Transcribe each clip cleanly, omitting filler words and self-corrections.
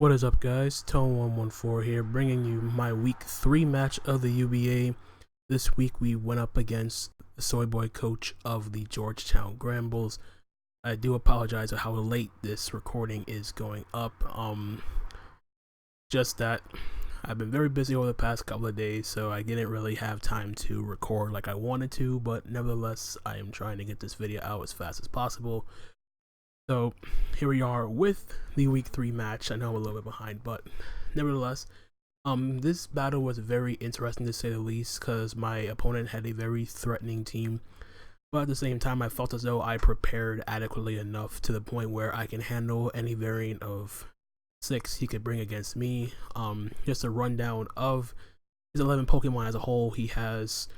What is up, guys? Tone114 here, bringing you my week 3 match of the UBA. This week we went up against the soy boy coach of the Georgetown Granbulls. I do apologize for how late this recording is going up. Just that I've been very busy over the past couple of days, so I didn't really have time to record like I wanted to, but nevertheless, I am trying to get this video out as fast as possible. So here we are with the week 3 match. I know I'm a little bit behind, but nevertheless, this battle was very interesting to say the least, because my opponent had a very threatening team, but at the same time I felt as though I prepared adequately enough to the point where I can handle any variant of 6 he could bring against me. Just a rundown of his 11 Pokemon as a whole. He has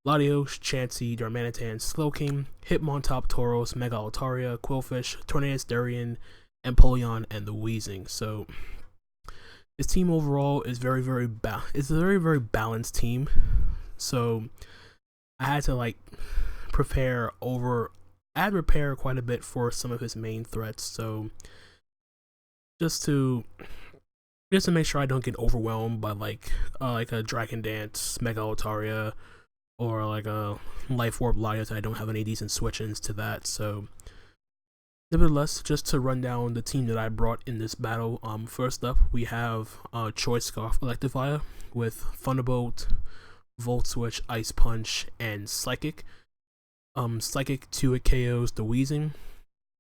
Latios, Chansey, Darmanitan, Slowking, Hitmontop, Tauros, Mega Altaria, Quillfish, Tornadus, Darien, Empoleon, and the Weezing. So his team overall is it's a very balanced team. So I had to prepare quite a bit for some of his main threats. So just to make sure I don't get overwhelmed by like a Dragon Dance, Mega Altaria, or like a Life Orb Latios. I don't have any decent switch-ins to that. So nevertheless, just to run down the team that I brought in this battle. First up we have Choice Scarf Electivire with Thunderbolt, Volt Switch, Ice Punch, and Psychic. Psychic 2-hit KOs the Weezing,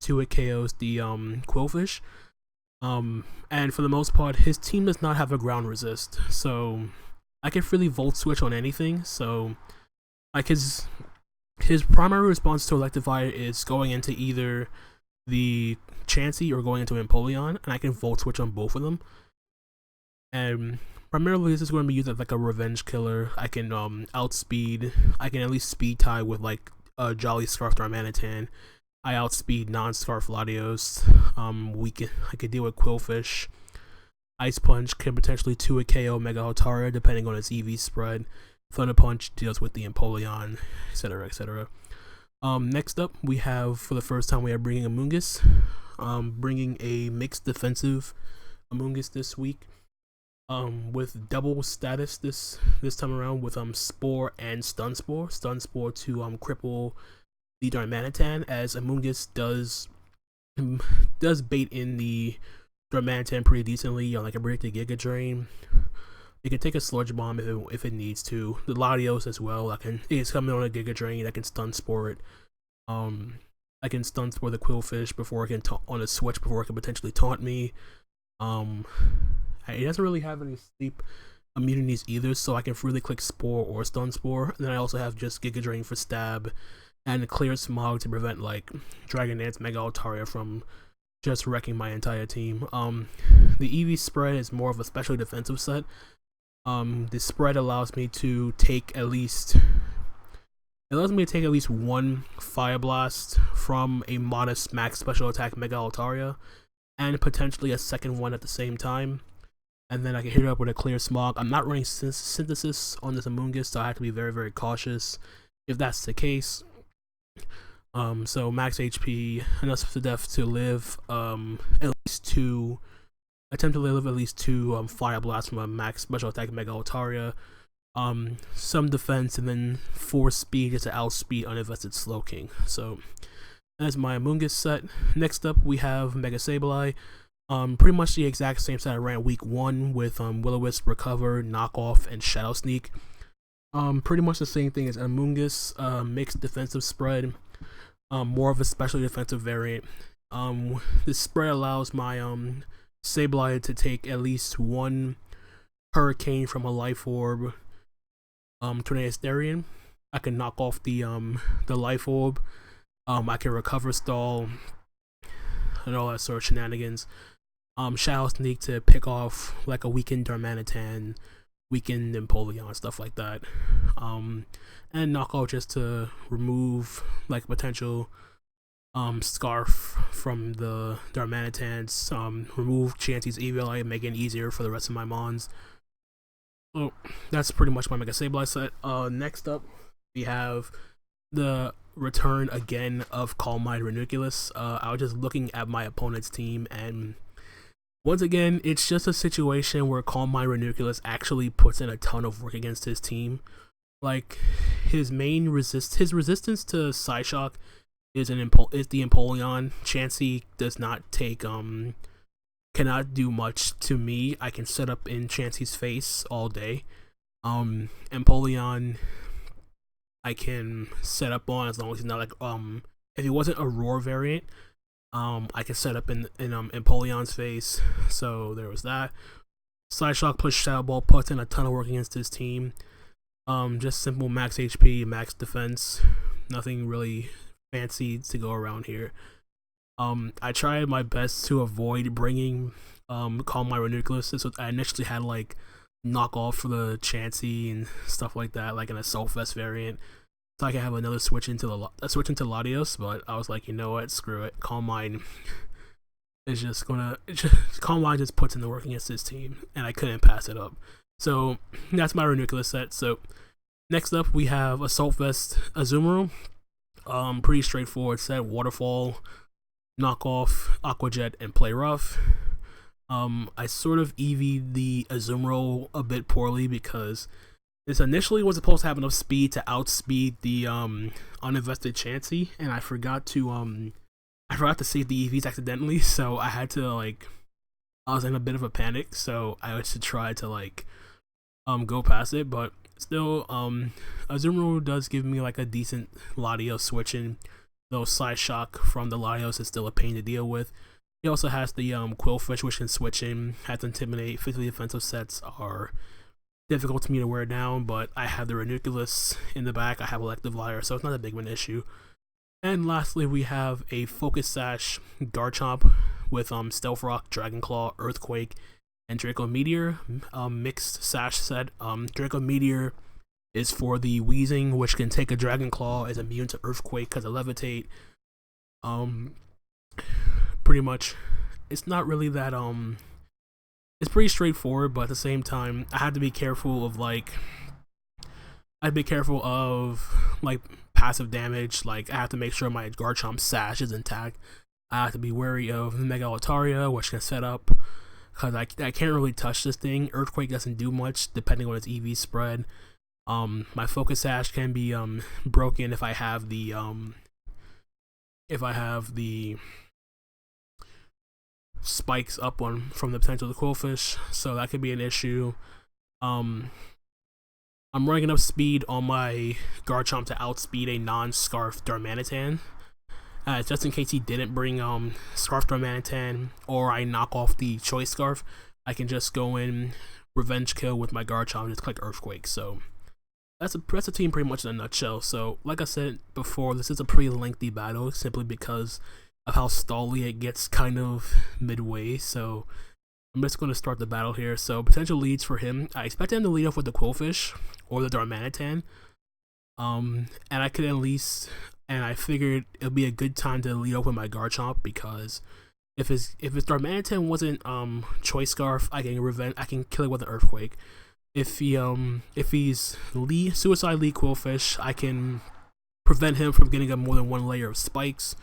2-hit KOs the Quillfish. And for the most part his team does not have a ground resist, so I can freely Volt Switch on anything. So like his primary response to Electivire is going into either the Chansey or going into Empoleon, and I can Volt Switch on both of them. And primarily this is going to be used as like a revenge killer. I can outspeed, I can at least speed tie with like a Jolly Scarf Darmanitan. I outspeed non-Scarf Latios. I could deal with Quillfish. Ice Punch can potentially 2-hit KO Mega Altaria depending on its EV spread. Thunder Punch deals with the Empoleon, etc, etc. Next up we have, for the first time, we are bringing Amoonguss. Bringing a mixed defensive Amoonguss this week. With double status this time around, with Spore and Stun Spore. Stun Spore to cripple the Darmanitan, as Amoonguss does bait in the Darmanitan pretty decently on like a predicted Giga Drain. It can take a Sludge Bomb if it needs to. The Latios as well. It's coming on a Giga Drain. I can Stun Spore it. I can Stun Spore the Quillfish before it can on a switch before it can potentially taunt me. It doesn't really have any sleep immunities either, so I can freely click Spore or Stun Spore. And then I also have just Giga Drain for stab and Clear Smog to prevent like Dragon Dance, Mega Altaria from just wrecking my entire team. The EV spread is more of a special defensive set. The spread allows me to take at least one Fire Blast from a modest max special attack Mega Altaria, and potentially a second one at the same time. And then I can hit it up with a Clear Smog. I'm not running Synthesis on this Amoonguss, so I have to be very cautious if that's the case. So max HP, enough to death to live attempt to live at least two Fire Blasts from a max special attack Mega Altaria, some defense, and then 4 speed just to outspeed uninvested Slowking. So that's my Amoonguss set. Next up we have Mega Sableye. Pretty much the exact same set I ran week 1 with Will-O-Wisp, Recover, Knockoff, and Shadow Sneak. Pretty much the same thing as Amoonguss, mixed defensive spread, more of a specially defensive variant. This spread allows my Sableye to take at least one Hurricane from a Life Orb, Tornadus Darien. I can knock off the Life Orb. I can Recover Stall and all that sort of shenanigans. Shadow Sneak to pick off like a weakened Darmanitan, weakened Empoleon, stuff like that. And Knockout just to remove like potential Scarf from the Darmanitans, remove Chansey's EVLI, make it easier for the rest of my Mons. So that's pretty much my Mega Sableye set. Next up we have the return again of Calm Mind Ranunculus. I was just looking at my opponent's team, and Once again, it's just a situation where Calm Mind Ranunculus actually puts in a ton of work against his team. Like his resistance to Psyshock is the Empoleon. Chansey does not take cannot do much to me. I can set up in Chansey's face all day. Empoleon I can set up on as long as he's not like if he wasn't a Roar variant, I can set up in Empoleon's face. So there was that. Psyshock plus Shadow Ball puts in a ton of work against his team. Just simple max HP, max defense. Nothing really fancy to go around here. I tried my best to avoid bringing Calm Mind Ranunculus. So I initially had like knockoff for the Chansey and stuff like that, like an Assault Vest variant, so I can have another switch into Latios. But I was like, you know what, screw it. Calm Mind is just gonna Calm Mind just puts in the work against his team, and I couldn't pass it up. So that's my Ranunculus set. So next up we have Assault Vest Azumarill. Pretty straightforward set. Waterfall, knockoff, Aqua Jet, and Play Rough. I sort of EV'd the Azumarill a bit poorly because this initially was supposed to have enough speed to outspeed the uninvested Chansey, and I forgot to save the EVs accidentally, so I had to I was in a bit of a panic, so I had to try to go past it, but still Azumarill does give me like a decent Latios switching, though Psyshock from the Latios is still a pain to deal with. He also has the Quillfish, which can switch in, has Intimidate. Physically defensive sets are difficult for me to wear down, but I have the Ranunculus in the back. I have Elective Liar, so it's not a big of an issue. And lastly, we have a Focus Sash Garchomp with Stealth Rock, Dragon Claw, Earthquake, and Draco Meteor. Mixed Sash set. Draco Meteor is for the Weezing, which can take a Dragon Claw, is immune to Earthquake because of Levitate. Pretty much, it's not really that it's pretty straightforward, but at the same time I had to be careful of passive damage. Like I have to make sure my Garchomp Sash is intact. I have to be wary of Mega Altaria, which can set up because I can't really touch this thing. Earthquake doesn't do much depending on its EV spread. My Focus Sash can be broken if I have the spikes up on from the potential of the Quillfish, so that could be an issue. I'm running enough speed on my Garchomp to outspeed a non-Scarf Darmanitan. Just in case he didn't bring Scarf Darmanitan, or I knock off the Choice Scarf, I can just go in Revenge Kill with my Garchomp and just click Earthquake. So that's a team pretty much in a nutshell. So like I said before, this is a pretty lengthy battle simply because of how stally it gets kind of midway. So I'm just going to start the battle here. So potential leads for him, I expect him to lead off with the Quillfish or the Darmanitan, and I could at least, and I figured it'll be a good time to lead off with my Garchomp, because if his Darmanitan wasn't Choice Scarf, I can kill it with an Earthquake. If he's Suicide Lead Quillfish, I can prevent him from getting up more than one layer of spikes.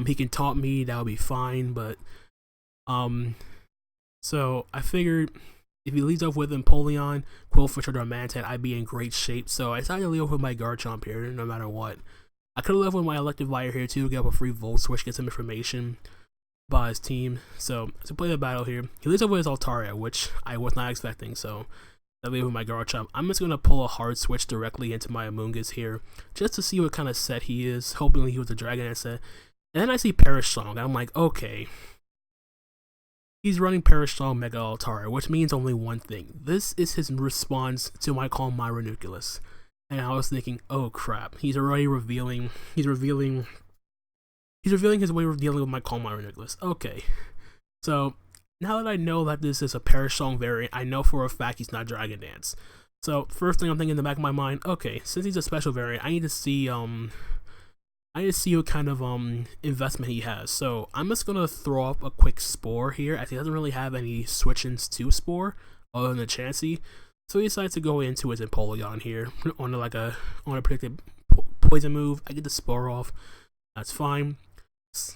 He can taunt me, that'll be fine, but so I figured if he leads off with Empoleon, Quillfish, or Darmanitan, I'd be in great shape. So I decided to lead off with my Garchomp here, no matter what. I could have left with my Elective Liar here too, get up a free Volt Switch, get some information about his team. So to play the battle here, he leads off with his Altaria, which I was not expecting, so I lead with my Garchomp. I'm just going to pull a hard switch directly into my Amoonguss here, just to see what kind of set he is, hoping he was a Dragon set. And then I see Perish Song, and I'm like, okay, he's running Perish Song Mega Altaria, which means only one thing. This is his response to my Calm Mind Ranunculus. And I was thinking, oh crap, he's already revealing his way of dealing with my Calm Mind Ranunculus. Okay, so now that I know that this is a Perish Song variant, I know for a fact he's not Dragon Dance. So first thing I'm thinking in the back of my mind, okay, since he's a special variant, I need to see what kind of investment he has. So I'm just gonna throw up a quick Spore here, as he doesn't really have any switch-ins to Spore other than the Chansey. So he decides to go into his Empoleon here on a predicted poison move. I get the Spore off, that's fine.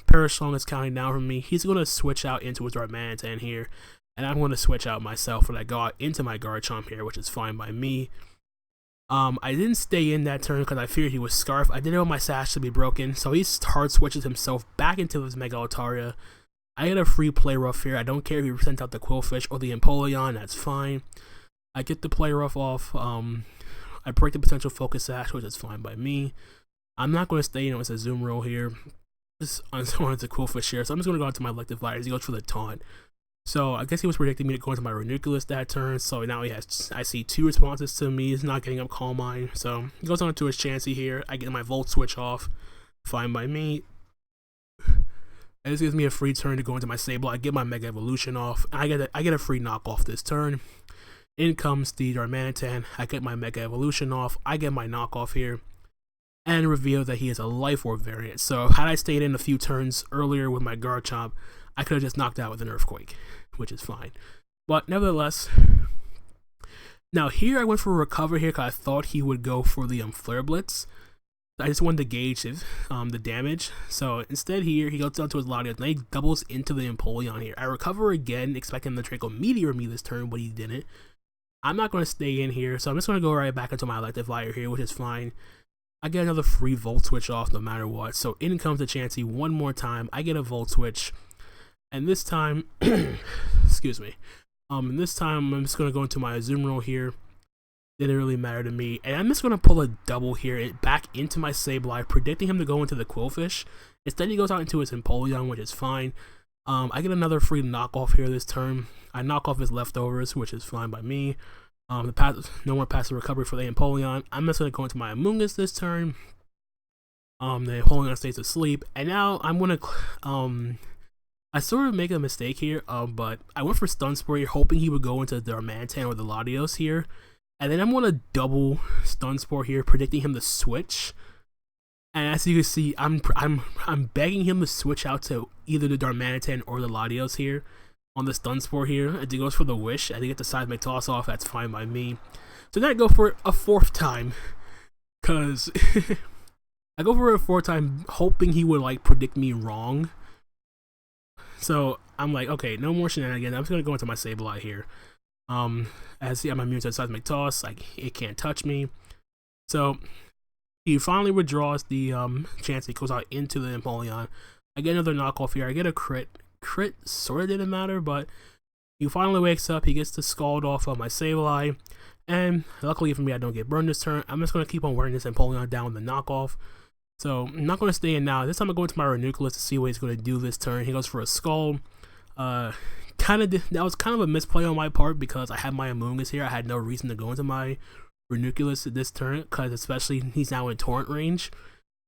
Parasong is counting down from me. He's going to switch out into his Darmanitan here, and I'm going to switch out myself when I go out into my Garchomp here, which is fine by me. I didn't stay in that turn because I feared he was Scarf. I didn't want my Sash to be broken, so he hard switches himself back into his Mega Altaria. I get a free play rough here. I don't care if he sent out the Quillfish or the Empoleon, that's fine. I get the play rough off. I break the potential Focus Sash, which is fine by me. I'm not going to stay in with a Zoom roll here. I wanted to Quillfish here, so I'm just going to go into my Elective Fires. He goes for the Taunt. So I guess he was predicting me to go into my Ranunculus that turn. So now he has, I see 2 responses to me. He's not getting up Calm Mind. So he goes on to his Chansey here. I get my Volt Switch off. Fine by me. And this gives me a free turn to go into my Sableye. I get my Mega Evolution off. I get a free knockoff this turn. In comes the Darmanitan. I get my Mega Evolution off. I get my knockoff here. And reveal that he is a Life Orb variant. So had I stayed in a few turns earlier with my Garchomp, I could have just knocked out with an Earthquake, which is fine. But nevertheless, now here I went for a Recover here because I thought he would go for the Flare Blitz. I just wanted to gauge the damage. So instead here, he goes down to his Latios, and he doubles into the Empoleon here. I Recover again, expecting the Draco Meteor me this turn, but he didn't. I'm not going to stay in here, so I'm just going to go right back into my Elective Fire here, which is fine. I get another free Volt Switch off no matter what. So in comes the Chansey one more time. I get a Volt Switch. And this time, excuse me, and this time I'm just going to go into my Azumarill here. Didn't really matter to me. And I'm just going to pull a double here back into my Sableye, predicting him to go into the Quillfish. Instead, he goes out into his Empoleon, which is fine. I get another free knockoff here this turn. I knock off his leftovers, which is fine by me. No more passive recovery for the Empoleon. I'm just going to go into my Amoonguss this turn. The Empoleon stays asleep. And now I'm going to... I sort of make a mistake here, but I went for Stun Spore here, hoping he would go into the Darmanitan or the Latios here. And then I'm going to double Stun Spore here, predicting him to switch. And as you can see, I'm begging him to switch out to either the Darmanitan or the Latios here on the Stun Spore here. And he goes for the Wish, and he gets the Seismic Toss off, that's fine by me. So then I go for it a 4th time, because I go for it a 4th time, hoping he would like predict me wrong. So I'm like, okay, no more shenanigans. I'm just gonna go into my Sableye here. As I'm immune to the Seismic Toss, like it can't touch me. So he finally withdraws the Chansey, goes out into the Empoleon. I get another knockoff here. I get a crit. Crit sort of didn't matter, but he finally wakes up. He gets the Scald off of my Sableye, and luckily for me, I don't get burned this turn. I'm just gonna keep on wearing this Empoleon down with the knockoff. So I'm not going to stay in now. This time I'm going to my Ranunculus to see what he's going to do this turn. He goes for a Skull. That was kind of a misplay on my part because I had my Amoonguss here. I had no reason to go into my Ranunculus this turn because especially he's now in Torrent range.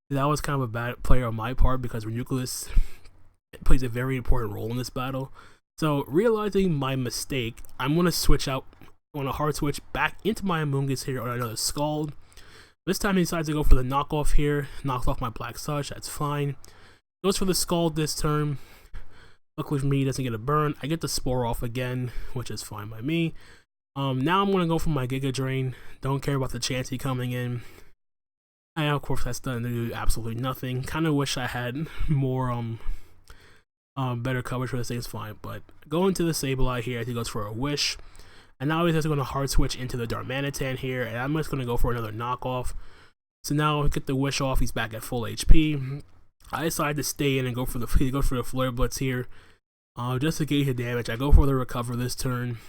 That was kind of a bad play on my part because Ranunculus plays a very important role in this battle. So realizing my mistake, I'm going to switch out on a hard switch back into my Amoonguss here on another Scald. This time he decides to go for the knockoff here. Knocks off my Black Sludge, that's fine. Goes for the Scald this turn. Luckily for me, he doesn't get a burn. I get the Spore off again, which is fine by me. Now I'm going to go for my Giga Drain. Don't care about the Chansey coming in. And of course that's done to do absolutely nothing. Kind of wish I had more better coverage for this thing, is fine. But going to the Sableye here as he goes for a Wish. And now he's just going to hard switch into the Darmanitan here, and I'm just going to go for another knockoff. So now we get the Wish off, he's back at full HP. I decide to stay in and go for the Flare Blitz here, just to gauge the damage. I go for the Recover this turn,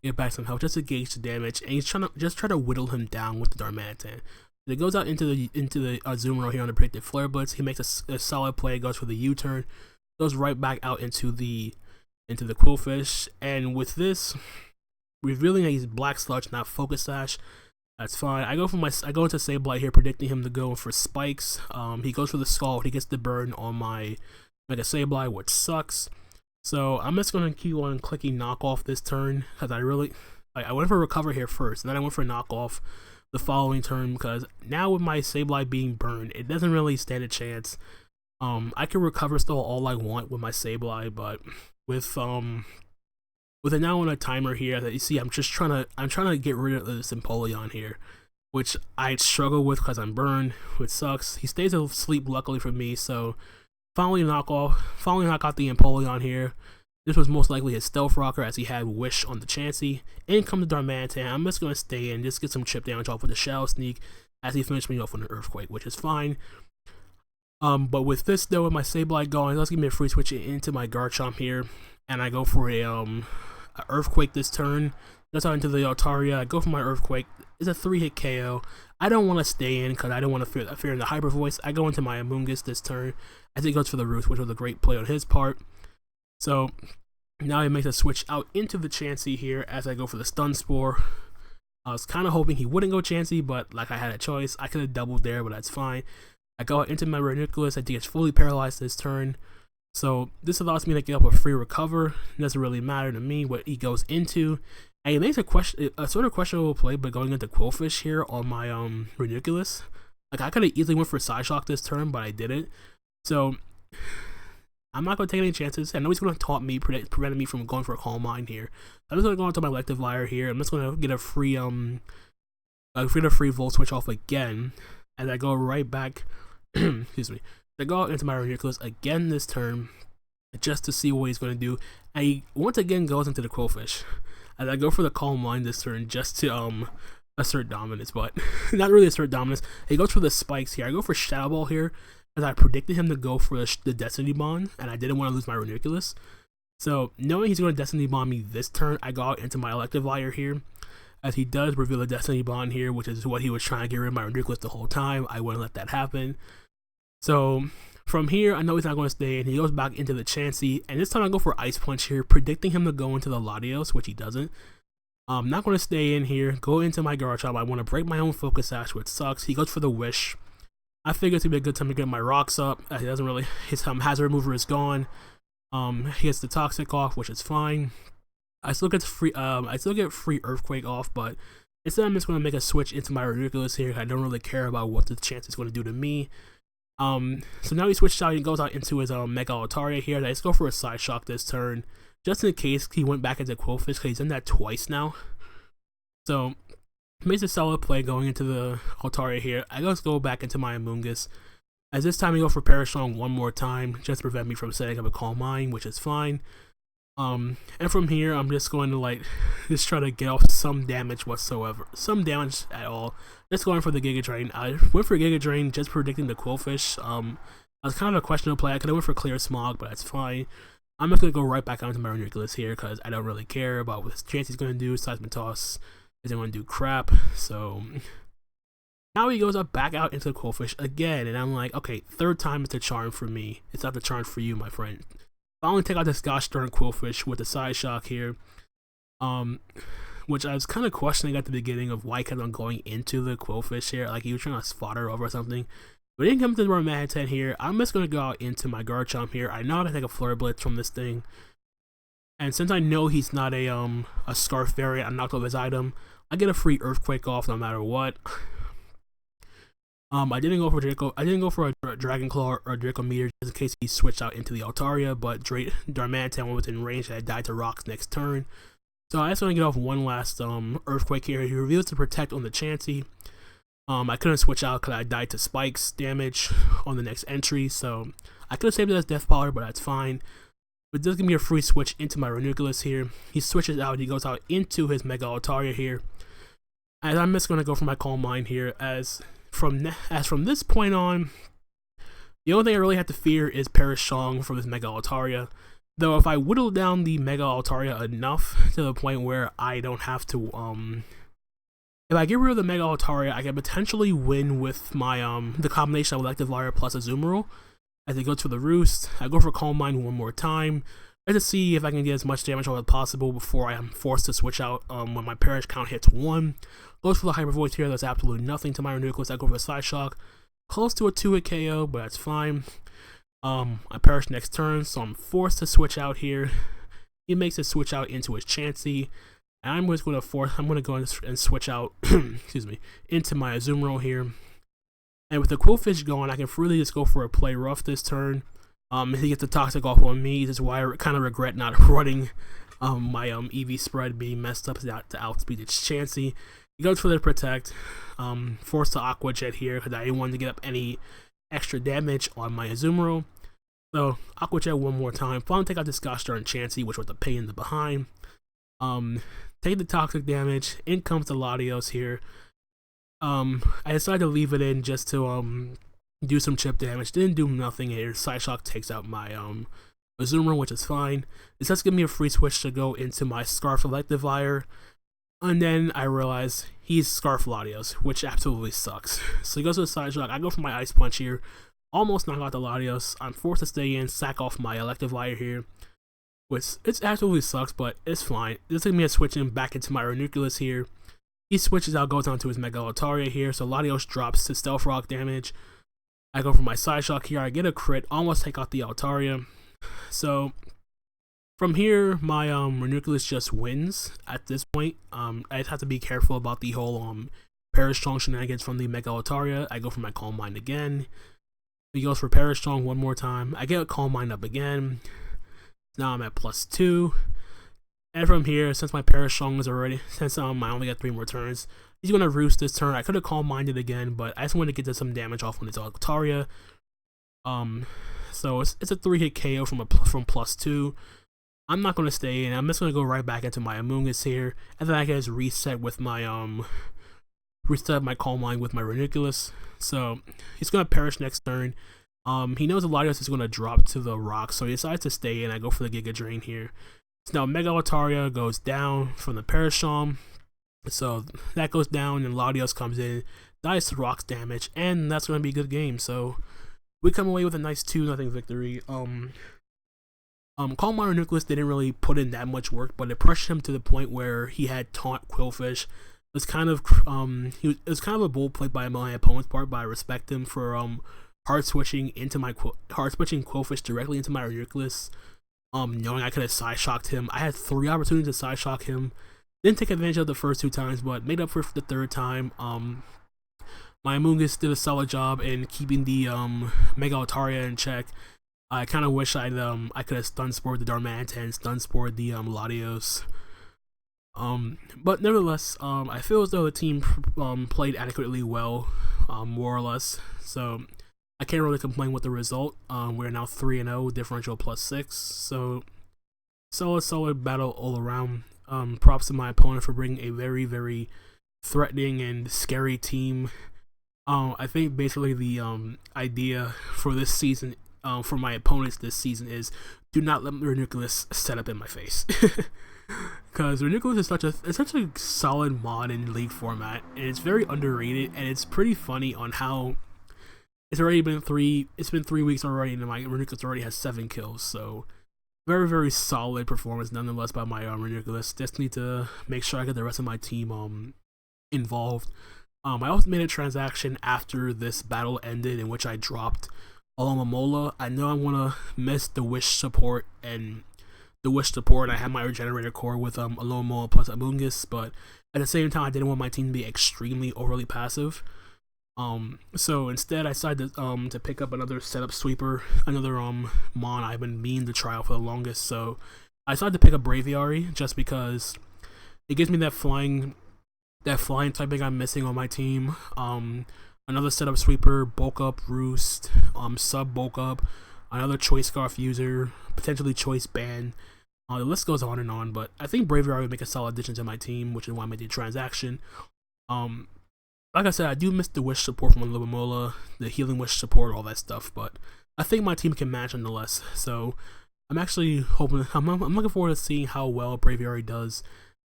get back some health just to gauge the damage, and he's trying to whittle him down with the Darmanitan. He goes out into the Azumarill here on the predicted Flare Blitz. He makes a solid play, goes for the U-turn, goes right back out into the Quillfish, and with this revealing that he's Black Sludge, not Focus Sash, that's fine. I go into Sableye here, predicting him to go for Spikes. He goes for the Scald. He gets the burn on my Mega Sableye, which sucks. So I'm just gonna keep on clicking knockoff this turn because I went for Recover here first, and then I went for knockoff the following turn because now with my Sableye being burned, it doesn't really stand a chance. I can Recover still all I want with my Sableye, but with it now on a timer here that you see, I'm trying to get rid of this Empoleon here. which I struggle with because I'm burned, which sucks. He stays asleep luckily for me, so finally knock out the Empoleon here. This was most likely his Stealth Rocker as he had Wish on the Chansey. In comes the Darmanitan. I'm just going to stay in, just get some chip damage off with the Shadow Sneak as he finished me off with an Earthquake, which is fine. But with this though, with my Sableye going, let's give me a free switch into my Garchomp here. And I go for a Earthquake this turn. That's out into the Altaria. I go for my Earthquake. It's a 3-hit KO. I don't want to stay in because I don't want to fear in the Hyper Voice. I go into my Amoonguss this turn as he goes for the Roost, which was a great play on his part. So now he makes a switch out into the Chansey here as I go for the Stun Spore. I was kind of hoping he wouldn't go Chansey, but like I had a choice. I could have doubled there, but that's fine. I go out into my Ranunculus. I think it's fully paralyzed this turn. So this allows me to get up a free recover. It doesn't really matter to me what he goes into. And he makes a sort of questionable play, but going into Quillfish here on my Ranunculus. Like I could have easily went for Side Shock this turn, but I didn't. So I'm not going to take any chances. I know he's going to taunt me, preventing me from going for a Calm Mind here. I'm just going to go into my Electivire here. I'm just going to get a free Volt Switch off again. And I go right back, excuse me. I go out into my Ranunculus again this turn, just to see what he's going to do. And he once again goes into the Quillfish. And I go for the Calm Mind this turn just to assert dominance, but not really assert dominance. He goes for the Spikes here. I go for Shadow Ball here, as I predicted him to go for the Destiny Bond, and I didn't want to lose my Ranunculus. So, knowing he's going to Destiny Bond me this turn, I go out into my Electivire here, as he does reveal the Destiny Bond here, which is what he was trying to get rid of my Ranunculus the whole time. I wouldn't let that happen. So, from here, I know he's not going to stay in. He goes back into the Chansey, and this time I go for Ice Punch here, predicting him to go into the Latios, which he doesn't. I'm not going to stay in here, go into my Garchomp. I want to break my own Focus Sash, which sucks. He goes for the Wish. I figure it's going to be a good time to get my rocks up. He doesn't really, his Hazard Remover is gone. He gets the Toxic off, which is fine. I still get free Earthquake off, but instead I'm just going to make a switch into my Ranunculus here. I don't really care about what the chance is going to do to me. So now he switches out and goes out into his Mega Altaria here. Let's go for a Side Shock this turn, just in case he went back into Quillfish, because he's done that twice now. So makes a solid play going into the Altaria here. I just go back into my Amoonguss. As this time I go for Perish Song one more time, just to prevent me from setting up a Calm Mind, which is fine. And from here, I'm just going to just try to get off some damage whatsoever. Some damage at all. Just going for the Giga Drain. I went for Giga Drain, just predicting the Quillfish. I was kind of a questionable play. I could have went for Clear Smog, but that's fine. I'm just going to go right back onto my Ranunculus here, because I don't really care about what his chance he's going to do. Seismitoss isn't going to do crap, so now he goes up back out into the Quillfish again, and I'm like, okay, third time it's a charm for me. It's not the charm for you, my friend. I only take out this gosh darn Quillfish with the Side Shock here, which I was kind of questioning at the beginning of why he kept on going into the Quillfish here, like he was trying to spot her over or something. But he didn't come to the Darmanitan here. I'm just going to go out into my Garchomp here. I know how to take a Flare Blitz from this thing. And since I know he's not a Scarf variant, I knocked off his item. I get a free Earthquake off no matter what. I didn't go for a Dragon Claw or a Draco Meteor just in case he switched out into the Altaria, but Darmanitan was within range and I died to rocks next turn. So I just want to get off one last Earthquake here. He reveals to Protect on the Chansey. I couldn't switch out because I died to Spikes damage on the next entry, so I could have saved it as Death Powder, but that's fine. But it does give me a free switch into my Ranunculus here. He switches out, he goes out into his Mega Altaria here. And I'm just going to go for my Calm Mind here, as from this point on, the only thing I really have to fear is Perish Song from this Mega Altaria. Though if I whittle down the Mega Altaria enough to the point where I don't have to, if I get rid of the Mega Altaria, I can potentially win with my, the combination of Electivire plus Azumarill. As it goes for the Roost, I go for Calm Mind one more time, just to see if I can get as much damage as possible before I am forced to switch out when my Perish count hits 1. Goes for the Hyper Voice here, that's absolutely nothing to my Ranunculus. I go for a Side Shock, close to a 2-hit KO, but that's fine. I perish next turn, so I'm forced to switch out here. He makes a switch out into his Chansey, and I'm just going to go and switch out, excuse me, into my Azumarill here. And with the Quillfish going, I can freely just go for a Play Rough this turn. He gets the Toxic off on me. This is why I kind of regret not running my EV spread being messed up to outspeed its Chansey. He goes for the protect, forced the Aqua Jet here because I didn't want to get up any extra damage on my Azumarill. So Aqua Jet one more time. Finally take out this Gosh Darn Chansey, which was the pain in the behind. Take the toxic damage. In comes the Latios here. I decided to leave it in just to do some chip damage. Didn't do nothing here. Side Shock takes out my Azumarill, which is fine. It's just giving me a free switch to go into my Scarf Electivire. And then I realize he's Scarf Latios, which absolutely sucks. So he goes to the Side Shock. I go for my Ice Punch here. Almost knock out the Latios. I'm forced to stay in, sack off my Electivire here. Which, it absolutely sucks, but it's fine. This is me switching back into my Ranunculus here. He switches out, goes on to his Mega Altaria here. So Latios drops to Stealth Rock damage. I go for my Side Shock here. I get a crit, almost take out the Altaria. So from here, my Ranunculus just wins at this point. I just have to be careful about the whole Perish Strong shenanigans from the Mega Altaria. I go for my Calm Mind again. He goes for Perish Strong one more time. I get a Calm Mind up again. Now I'm at +2. And from here, since my Perish Strong is already, since I only got 3 more turns, he's gonna roost this turn. I could have Calm Minded again, but I just wanted to get some damage off on this Altaria. So it's a 3-hit KO from +2. I'm not gonna stay in. I'm just gonna go right back into my Amoonguss here, and then I can just reset with my Calm Mind with my Ranunculus. So he's gonna perish next turn. He knows the Latios is gonna drop to the rock, so he decides to stay in. I go for the Giga Drain here. So now Mega Altaria goes down from the Parashom. So that goes down, and Latios comes in, dies to rocks damage, and that's gonna be a good game. So we come away with a nice 2-0 victory. Calm Mind Ranunculus didn't really put in that much work, but it pressured him to the point where he had taunt Quillfish. It was kind of it was kind of a bold play by my opponent's part, but I respect him for hard switching Quillfish directly into my Ranunculus. Knowing I could have side shocked him. I had 3 opportunities to side shock him. Didn't take advantage of the first 2 times, but made up for it the 3rd time. My Amoonguss did a solid job in keeping the Mega Altaria in check. I kind of wish I could have stun spored the Darmanitan and stun spored the Latios. But nevertheless, I feel as though the team played adequately well, more or less. So I can't really complain with the result. We're now 3-0, differential +6. So solid battle all around. Props to my opponent for bringing a very, very threatening and scary team. I think basically the idea for this season, for my opponents this season, is do not let Ranunculus set up in my face. Because Ranunculus is such a solid mod in League format, and it's very underrated, and it's pretty funny on how it's been 3 weeks already, and my Ranunculus already has 7 kills. So very, very solid performance nonetheless by my Ranunculus. Just need to make sure I get the rest of my team involved. I also made a transaction after this battle ended in which I dropped Alomomola. I know I'm gonna miss the Wish support, and I have my Regenerator core with Alomomola plus Amoonguss, but at the same time I didn't want my team to be extremely overly passive. So instead I decided to pick up another setup sweeper, another mon I've been meaning to try out for the longest. So I decided to pick up Braviary just because it gives me that flying typing I'm missing on my team. Another setup sweeper, bulk up Roost, sub bulk up, another choice scarf user, potentially choice ban. The list goes on and on, but I think Braviary would make a solid addition to my team, which is why I made the transaction. Like I said, I do miss the Wish support from Alomomola, the healing Wish support, all that stuff, but I think my team can match nonetheless. So I'm actually hoping, I'm looking forward to seeing how well Braviary does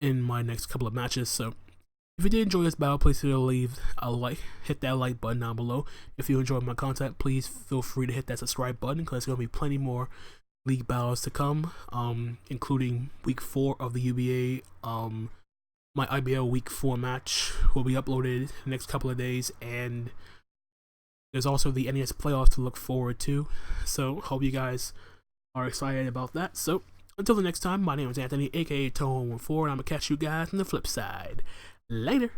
in my next couple of matches. So if you did enjoy this battle, please leave a like, hit that like button down below. If you enjoyed my content, please feel free to hit that subscribe button, because there's going to be plenty more league battles to come, including week 4 of the UBA. My IBL week 4 match will be uploaded the next couple of days, and there's also the NES playoffs to look forward to. So hope you guys are excited about that. So until the next time, my name is Anthony, aka Toho14, and I'm gonna catch you guys on the flip side. Later.